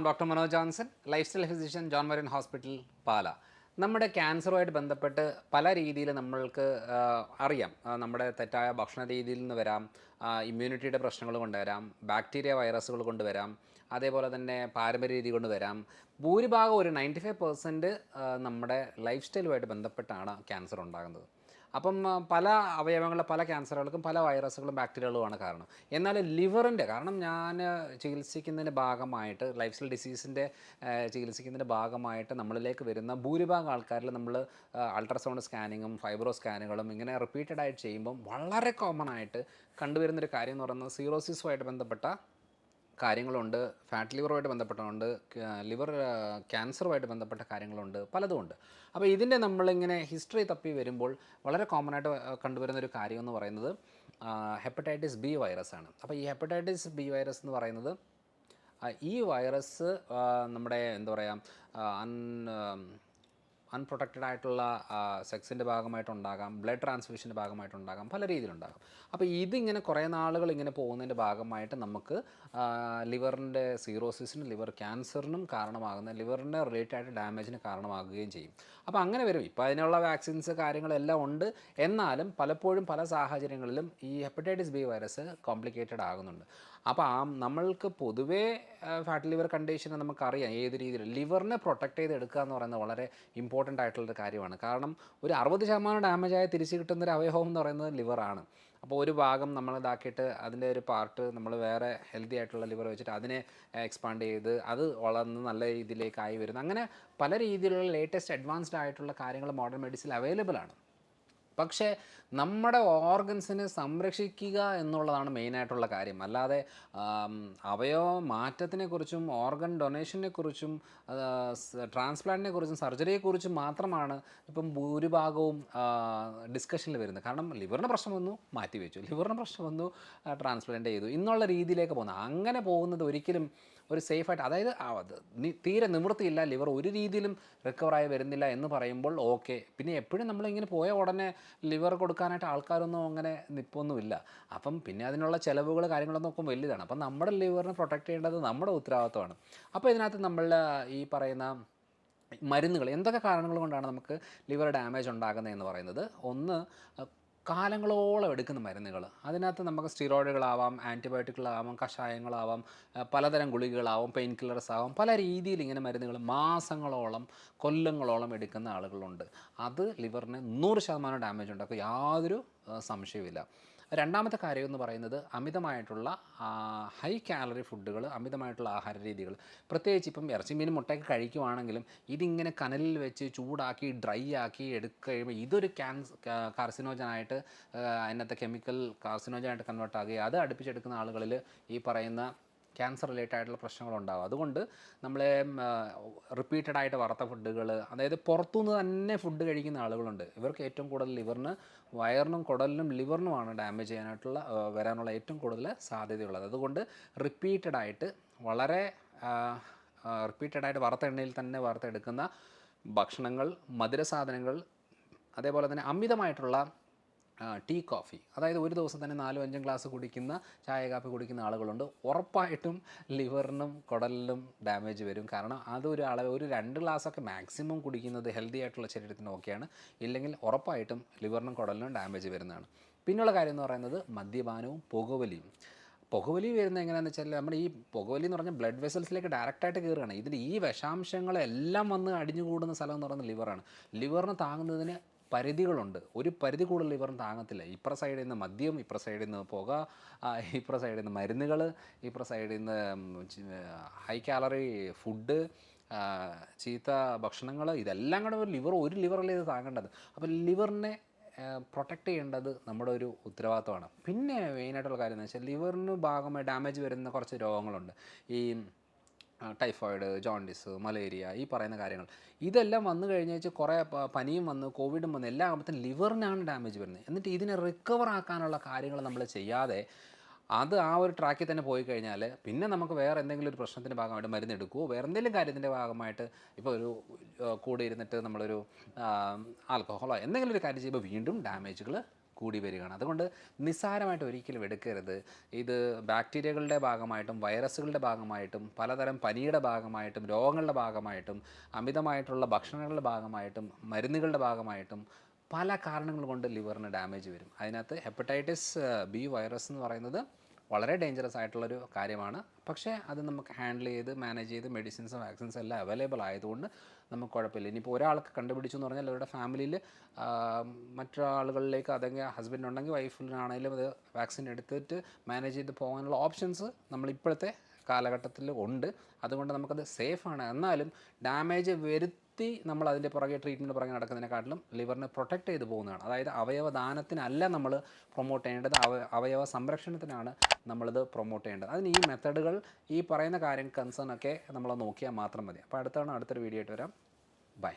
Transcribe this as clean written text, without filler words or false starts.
Doctor Manoj Johnson, life style physician, John Marian hospital, Pala. നമ്മുടെ ക്യാൻസറുമായിട്ട് ബന്ധപ്പെട്ട് പല രീതിയിൽ നമ്മൾക്ക് അറിയാം. നമ്മുടെ തെറ്റായ ഭക്ഷണ രീതിയിൽ നിന്ന് വരാം, ഇമ്മ്യൂണിറ്റിയുടെ പ്രശ്നങ്ങൾ കൊണ്ടുവരാം, ബാക്ടീരിയ വൈറസുകൾ കൊണ്ടുവരാം, അതേപോലെ തന്നെ പാരമ്പര്യ രീതി കൊണ്ട് വരാം. ഭൂരിഭാഗം ഒരു 95% നമ്മുടെ ലൈഫ് സ്റ്റൈലുമായിട്ട് ബന്ധപ്പെട്ടാണ് ക്യാൻസർ ഉണ്ടാകുന്നത്. അപ്പം പല അവയവങ്ങളിലെ പല ക്യാൻസറുകൾക്കും പല വൈറസുകളും ബാക്ടീരിയകളുമാണ് കാരണം. എന്നാൽ ലിവറിൻ്റെ കാരണം ഞാൻ ചികിത്സിക്കുന്നതിൻ്റെ ഭാഗമായിട്ട് ലൈഫ് സ്റ്റൈൽ ഡിസീസിൻ്റെ ചികിത്സിക്കുന്നതിൻ്റെ ഭാഗമായിട്ട് നമ്മളിലേക്ക് വരുന്ന ഭൂരിഭാഗം ആൾക്കാരിൽ നമ്മൾ അൾട്രാസൗണ്ട് സ്കാനിങ്ങും ഫൈബ്രോ സ്കാനുകളും ഇങ്ങനെ റിപ്പീറ്റഡ് ആയിട്ട് ചെയ്യുമ്പം വളരെ കോമൺ ആയിട്ട് കണ്ടുവരുന്നൊരു കാര്യം എന്ന് പറയുന്നത് സീറോസിസുമായിട്ട് ബന്ധപ്പെട്ട കാര്യങ്ങളുണ്ട്, ഫാറ്റ് ലിവറുമായിട്ട് ബന്ധപ്പെട്ടുണ്ട്, ലിവർ ക്യാൻസറുമായിട്ട് ബന്ധപ്പെട്ട കാര്യങ്ങളുണ്ട്, പലതുമുണ്ട്. അപ്പോൾ ഇതിൻ്റെ നമ്മളിങ്ങനെ ഹിസ്റ്ററി തപ്പി വരുമ്പോൾ വളരെ കോമൺ ആയിട്ട് കണ്ടുവരുന്നൊരു കാര്യം എന്ന് പറയുന്നത് ഹെപ്പറ്റൈറ്റിസ് ബി വൈറസാണ്. അപ്പോൾ ഈ ഹെപ്പറ്റൈറ്റിസ് ബി വൈറസ് എന്ന് പറയുന്നത് ഈ വൈറസ് നമ്മുടെ എന്താ പറയുക അൺപ്രൊട്ടക്റ്റഡ് ആയിട്ടുള്ള സെക്സിൻ്റെ ഭാഗമായിട്ടുണ്ടാകാം, ബ്ലഡ് ട്രാൻസ്ഫ്യൂഷൻ്റെ ഭാഗമായിട്ടുണ്ടാകാം, പല രീതിയിലുണ്ടാകാം. അപ്പോൾ ഇതിങ്ങനെ കുറേ നാളുകൾ ഇങ്ങനെ പോകുന്നതിൻ്റെ ഭാഗമായിട്ട് നമുക്ക് ലിവറിൻ്റെ സീറോസിസിനും ലിവർ ക്യാൻസറിനും കാരണമാകുന്ന ലിവറിൻ്റെ റിലേറ്റഡ് ആയിട്ട് ഡാമേജിന് കാരണമാകുകയും ചെയ്യും. അപ്പോൾ അങ്ങനെ വരും. ഇപ്പോൾ അതിനുള്ള വാക്സിൻസ് കാര്യങ്ങളെല്ലാം ഉണ്ട്. എന്നാലും പലപ്പോഴും പല സാഹചര്യങ്ങളിലും ഈ ഹെപ്പറ്റൈറ്റിസ് ബി വൈറസ് കോംപ്ലിക്കേറ്റഡ് ആകുന്നുണ്ട്. അപ്പോൾ നമ്മൾക്ക് പൊതുവേ ഫാറ്റ് ലിവർ കണ്ടീഷന് നമുക്കറിയാം ഏത് രീതിയിൽ ലിവറിനെ പ്രൊട്ടക്റ്റ് ചെയ്ത് എടുക്കുക എന്ന് പറയുന്നത് വളരെ ഇമ്പോർട്ടൻ്റ് ആയിട്ടുള്ളൊരു കാര്യമാണ്. കാരണം ഒരു 60% ഡാമേജായി തിരിച്ച് കിട്ടുന്നൊരു അവയവം എന്ന് പറയുന്നത് ലിവറാണ്. അപ്പോൾ ഒരു ഭാഗം നമ്മൾ ഇതാക്കിയിട്ട് അതിൻ്റെ ഒരു പാർട്ട് നമ്മൾ വേറെ ഹെൽത്തി ആയിട്ടുള്ള ലിവർ വെച്ചിട്ട് അതിനെ എക്സ്പാൻഡ് ചെയ്ത് അത് വളർന്ന് നല്ല രീതിയിലേക്കായി വരുന്നു. അങ്ങനെ പല രീതിയിലുള്ള ലേറ്റസ്റ്റ് അഡ്വാൻസ്ഡ് ആയിട്ടുള്ള കാര്യങ്ങൾ മോഡേൺ മെഡിസിൻ അവൈലബിൾ ആണ്. പക്ഷേ നമ്മുടെ ഓർഗൻസിനെ സംരക്ഷിക്കുക എന്നുള്ളതാണ് മെയിനായിട്ടുള്ള കാര്യം. അല്ലാതെ അവയവ മാറ്റത്തിനെക്കുറിച്ചും ഓർഗൻ ഡൊണേഷനെക്കുറിച്ചും ട്രാൻസ്പ്ലാന്റിനെ കുറിച്ചും സർജറിയെക്കുറിച്ചും മാത്രമാണ് ഇപ്പം ഭൂരിഭാഗവും ഡിസ്കഷനിൽ വരുന്നത്. കാരണം ലിവറിന് പ്രശ്നം വന്നു മാറ്റിവെച്ചു, ലിവറിന് പ്രശ്നം വന്നു ട്രാൻസ്പ്ലാന്റ് ചെയ്തു എന്നുള്ള രീതിയിലേക്ക് പോകുന്നത്. അങ്ങനെ പോകുന്നത് ഒരിക്കലും ഒരു സേഫായിട്ട്, അതായത് തീരെ നിവൃത്തിയില്ല, ലിവർ ഒരു രീതിയിലും റിക്കവറായി വരുന്നില്ല എന്ന് പറയുമ്പോൾ ഓക്കെ. പിന്നെ എപ്പോഴും നമ്മളിങ്ങനെ പോയ ഉടനെ ലിവർ കൊടുക്കാനായിട്ട് ആൾക്കാരൊന്നും അങ്ങനെ നിൽപ്പൊന്നുമില്ല. അപ്പം പിന്നെ അതിനുള്ള ചിലവുകൾ കാര്യങ്ങളൊന്നും നോക്കുമ്പോൾ വലുതാണ്. അപ്പം നമ്മുടെ ലിവറിനെ പ്രൊട്ടക്റ്റ് ചെയ്യേണ്ടത് നമ്മുടെ ഉത്തരവാദിത്വമാണ്. അപ്പോൾ ഇതിനകത്ത് നമ്മൾ ഈ പറയുന്ന മരുന്നുകൾ എന്തൊക്കെ കാരണങ്ങൾ കൊണ്ടാണ് നമുക്ക് ലിവർ ഡാമേജ് ഉണ്ടാകുന്നത് പറയുന്നത്, ഒന്ന് കാലങ്ങളോളം എടുക്കുന്ന മരുന്നുകൾ. അതിനകത്ത് നമുക്ക് സ്റ്റിറോയിഡുകളാവാം, ആൻറ്റിബയോട്ടിക്കുകളാവാം, കഷായങ്ങളാവാം, പലതരം ഗുളികകളാവാം, പെയിൻ കില്ലേഴ്സ് ആവാം, പല രീതിയിൽ ഇങ്ങനെ മരുന്നുകൾ മാസങ്ങളോളം കൊല്ലങ്ങളോളം എടുക്കുന്ന ആളുകളുണ്ട്. അത് ലിവറിന് 100% ഡാമേജ് ഉണ്ടാക്കും, യാതൊരു സംശയവുമില്ല. രണ്ടാമത്തെ കാര്യം എന്ന് പറയുന്നത് അമിതമായിട്ടുള്ള ഹൈ കാലറി ഫുഡുകൾ, അമിതമായിട്ടുള്ള ആഹാര രീതികൾ. പ്രത്യേകിച്ച് ഇപ്പം ഇറച്ചി മീൻ മുട്ടയൊക്കെ കഴിക്കുവാണെങ്കിലും ഇതിങ്ങനെ കനലിൽ വെച്ച് ചൂടാക്കി ഡ്രൈ ആക്കി എടുക്കുക കഴിയുമ്പോൾ ഇതൊരു കാർസിനോജനായിട്ട് അതിനകത്തെ കെമിക്കൽ കാർസിനോജനായിട്ട് കൺവേർട്ട് ആകുകയും അത് അടുപ്പിച്ചെടുക്കുന്ന ആളുകളിൽ ഈ പറയുന്ന ക്യാൻസർ റിലേറ്റഡ് ആയിട്ടുള്ള പ്രശ്നങ്ങളുണ്ടാകും. അതുകൊണ്ട് നമ്മളെ റിപ്പീറ്റഡായിട്ട് വറുത്ത ഫുഡുകൾ, അതായത് പുറത്തുനിന്ന് തന്നെ ഫുഡ് കഴിക്കുന്ന ആളുകളുണ്ട്. ഇവർക്ക് ഏറ്റവും കൂടുതൽ ലിവറിന്, വയറിനും കുടലിനും ലിവറിനുമാണ് ഡാമേജ് ചെയ്യാനായിട്ടുള്ള വരാനുള്ള ഏറ്റവും കൂടുതൽ സാധ്യതയുള്ളത്. അതുകൊണ്ട് റിപ്പീറ്റഡായിട്ട് വളരെ റിപ്പീറ്റഡായിട്ട് വറുത്ത എണ്ണയിൽ തന്നെ വറുത്തെടുക്കുന്ന ഭക്ഷണങ്ങൾ, മധുരസാധനങ്ങൾ, അതേപോലെ തന്നെ അമിതമായിട്ടുള്ള ടീ കോഫി, അതായത് ഒരു ദിവസം തന്നെ 4-5 ഗ്ലാസ് കുടിക്കുന്ന, ചായ കാപ്പി കുടിക്കുന്ന ആളുകളുണ്ട്. ഉറപ്പായിട്ടും ലിവറിനും കുടലിനും ഡാമേജ് വരും. കാരണം അതൊരു അളവ്, ഒരു 2 ഗ്ലാസ്സൊക്കെ മാക്സിമം കുടിക്കുന്നത് ഹെൽത്തി ആയിട്ടുള്ള ശരീരത്തിന് ഓക്കെയാണ്. ഇല്ലെങ്കിൽ ഉറപ്പായിട്ടും ലിവറിനും കുടലിനും ഡാമേജ് വരുന്നതാണ്. പിന്നുള്ള കാര്യം എന്ന് പറയുന്നത് മദ്യപാനവും പുകവലിയും. പുകവലി വരുന്നത് എങ്ങനെയാണെന്ന് വെച്ചാൽ, നമ്മുടെ ഈ പുകവലി എന്ന് പറഞ്ഞാൽ ബ്ലഡ് വെസൽസിലേക്ക് ഡയറക്റ്റായിട്ട് കയറുകയാണ്. ഇതിൻ്റെ ഈ വിഷാംശങ്ങളെല്ലാം വന്ന് അടിഞ്ഞുകൂടുന്ന സ്ഥലം എന്ന് പറയുന്നത് ലിവറാണ്. ലിവറിന് താങ്ങുന്നതിന് പരിധികളുണ്ട്. ഒരു പരിധി കൂടുതൽ ലിവറിന് താങ്ങത്തില്ല. ഇപ്പുറ സൈഡിൽ നിന്ന് മദ്യം, ഇപ്പുറ സൈഡിൽ നിന്ന് പുക, ഇപ്പുറ സൈഡിൽ നിന്ന് മരുന്നുകൾ, ഇപ്പുറ സൈഡിൽ നിന്ന് ഹൈ കാലറി ഫുഡ്, ചീത്ത ഭക്ഷണങ്ങൾ, ഇതെല്ലാം കൂടെ ഒരു ലിവറല്ലേ ഇത് താങ്ങേണ്ടത്. അപ്പോൾ ലിവറിനെ പ്രൊട്ടക്റ്റ് ചെയ്യേണ്ടത് നമ്മുടെ ഒരു ഉത്തരവാദിത്തമാണ്. പിന്നെ മെയിനായിട്ടുള്ള കാര്യം എന്ന് വെച്ചാൽ ലിവറിന് ഭാഗമായി ഡാമേജ് വരുന്ന കുറച്ച് രോഗങ്ങളുണ്ട്. ഈ ടൈഫോയിഡ്, ജോണ്ടിസ്, മലേറിയ, ഈ പറയുന്ന കാര്യങ്ങൾ. ഇതെല്ലാം വന്നു കഴിഞ്ഞാൽ കുറേ പനിയും വന്ന് കോവിഡും വന്ന് എല്ലാം ആകുമ്പോഴത്തേനും ലിവറിനാണ് ഡാമേജ് വരുന്നത്. എന്നിട്ട് ഇതിനെ റിക്കവർ ആക്കാനുള്ള കാര്യങ്ങൾ നമ്മൾ ചെയ്യാതെ അത് ആ ഒരു ട്രാക്കിൽ തന്നെ പോയി കഴിഞ്ഞാൽ പിന്നെ നമുക്ക് വേറെ എന്തെങ്കിലും ഒരു പ്രശ്നത്തിൻ്റെ ഭാഗമായിട്ട് മരുന്നെടുക്കുമോ വേറെ എന്തെങ്കിലും കാര്യത്തിൻ്റെ ഭാഗമായിട്ട് ഇപ്പോൾ ഒരു കൂടെ ഇരുന്നിട്ട് നമ്മളൊരു ആൽക്കഹോളോ എന്തെങ്കിലും ഒരു കാര്യം ചെയ്യുമ്പോൾ വീണ്ടും ഡാമേജുകൾ കൂടി വരികയാണ്. അതുകൊണ്ട് നിസ്സാരമായിട്ട് ഒരിക്കലും എടുക്കരുത്. ഇത് ബാക്ടീരിയകളുടെ ഭാഗമായിട്ടും വൈറസുകളുടെ ഭാഗമായിട്ടും പലതരം പനിയുടെ ഭാഗമായിട്ടും രോഗങ്ങളുടെ ഭാഗമായിട്ടും അമിതമായിട്ടുള്ള ഭക്ഷണങ്ങളുടെ ഭാഗമായിട്ടും മരുന്നുകളുടെ ഭാഗമായിട്ടും പല കാരണങ്ങൾ കൊണ്ട് ലിവറിന് ഡാമേജ് വരും. അതിനകത്ത് ഹെപ്പറ്റൈറ്റിസ് ബി വൈറസ് എന്ന് പറയുന്നത് വളരെ ഡേഞ്ചറസ് ആയിട്ടുള്ളൊരു കാര്യമാണ്. പക്ഷേ അത് നമുക്ക് ഹാൻഡിൽ ചെയ്ത് മാനേജ് ചെയ്ത് മെഡിസിൻസും വാക്സിൻസും എല്ലാം അവൈലബിൾ ആയതുകൊണ്ട് നമുക്ക് കുഴപ്പമില്ല. ഇനിയിപ്പോൾ ഒരാൾക്ക് കണ്ടുപിടിച്ചു എന്ന് പറഞ്ഞാൽ അവരുടെ ഫാമിലിയിൽ മറ്റൊരാളുകളിലേക്ക് അതെങ്കിൽ ഹസ്ബൻഡ് ഉണ്ടെങ്കിൽ വൈഫിനാണെങ്കിലും അത് വാക്സിൻ എടുത്തിട്ട് മാനേജ് ചെയ്ത് പോകാനുള്ള ഓപ്ഷൻസ് നമ്മളിപ്പോഴത്തെ കാലഘട്ടത്തിൽ ഉണ്ട്. അതുകൊണ്ട് നമുക്കത് സേഫാണ്. എന്നാലും ഡാമേജ് വരുത്തി നമ്മൾ അതിൻ്റെ പുറകെ ട്രീറ്റ്മെൻറ്റ് പുറകെ നടക്കുന്നതിനെക്കാട്ടിലും ലിവറിനെ പ്രൊട്ടക്റ്റ് ചെയ്ത് പോകുന്നതാണ്. അതായത് അവയവദാനത്തിനല്ല നമ്മൾ പ്രൊമോട്ട് ചെയ്യേണ്ടത്, അവയവ സംരക്ഷണത്തിനാണ് നമ്മളിത് പ്രൊമോട്ട് ചെയ്യേണ്ടത്. അതിന് ഈ മെത്തഡുകൾ, ഈ പറയുന്ന കാര്യം കൺസേൺ ഒക്കെ നമ്മൾ നോക്കിയാൽ മാത്രം മതി. അപ്പോൾ അടുത്തൊരു വീഡിയോ ആയിട്ട് വരാം. ബൈ.